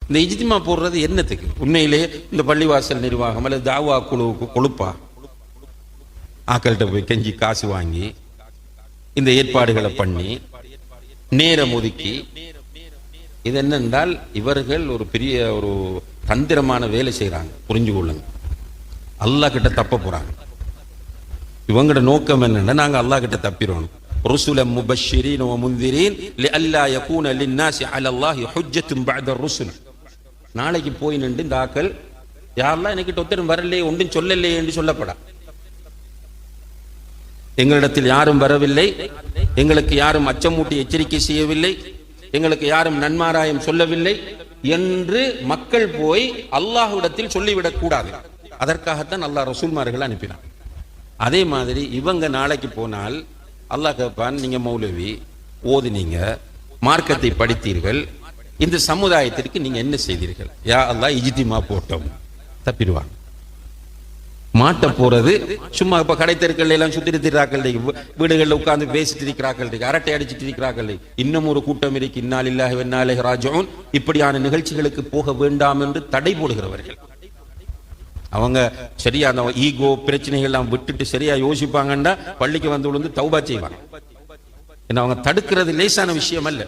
இந்த இஜ்திமா போடுறது என்னத்துக்கு? உண்மையிலே இந்த பள்ளிவாசல் நிர்வாகம் அல்லது தாவா குழுவுக்கு கொழுப்பா? ஆக்கள்கிட்ட போய் கெஞ்சி காசு வாங்கி இந்த ஏற்பாடுகளை பண்ணி நேரம் ஒதுக்கி, இது என்னென்றால் இவர்கள் ஒரு பெரிய ஒரு தந்திரமான வேலை செய்யறாங்க. புரிஞ்சு கொள்ளுங்க. அல்லாஹ் கிட்ட தப்ப போறாங்க. இவங்களோட நோக்கம் என்னன்னா, நாங்க அல்லாஹ் கிட்ட தப்பிரோம். ருசுலம் முபஷ்ஷிரீன் வ முன்திரீன் லிஅல்லா யகூன லின்னாஸி அலல்லாஹி ஹுஜ்ஜத்துன் பஅத ருசுல். நாளைக்கு போய் நின்று இந்த ஆக்கள் யா அல்லாஹ் எனக்கு ஒருத்தரும் வரலையே, ஒன்றும் சொல்லலையே என்று சொல்லப்படா. எங்களிடத்தில் யாரும் வரவில்லை, எங்களுக்கு யாரும் அச்சமூட்டி எச்சரிக்கை செய்யவில்லை, எங்களுக்கு யாரும் நன்மாராயம் சொல்லவில்லை என்று மக்கள் போய் அல்லாஹ்விடத்தில் சொல்லிவிடக் கூடாது. அதற்காகத்தான் அல்லாஹ் ரசூல்மார்கள் அனுப்பினான். அதே மாதிரி இவங்க நாளைக்கு போனால் அல்லாஹ் கேட்பான், நீங்க மௌலவி ஓதுனீங்க, மார்க்கத்தை படித்தீர்கள், இந்த சமுதாயத்திற்கு நீங்க என்ன செய்தீர்கள்? யா அல்லாஹ் இஜ்திமா போட்டோம். தப்பிடுவாங்க. மாட்ட போறது சும்மா இப்ப கடை தெருக்கள் எல்லாம் சுத்திட்டு இருக்கிறார்கள், வீடுகளில் உட்கார்ந்து பேசிட்டு இருக்கிறார்கள், அரட்டை அடிச்சுட்டு இருக்கிறார்கள். இன்னும் ஒரு கூட்டம் இருக்கு, இன்னா லில்லாஹி வ இன்னா இலைஹி ராஜிஊன். இப்படியான நிகழ்ச்சிகளுக்கு போக வேண்டாம் என்று தடை போடுகிறவர்கள். அவங்க சரியா அந்த ஈகோ பிரச்சனைகள் எல்லாம் விட்டுட்டு சரியா யோசிப்பாங்கன்னா பள்ளிக்கு வந்து விழுந்து தௌபா செய்வாங்க. ஏன்னா அவங்க தடுக்கிறது லேசான விஷயம் அல்ல.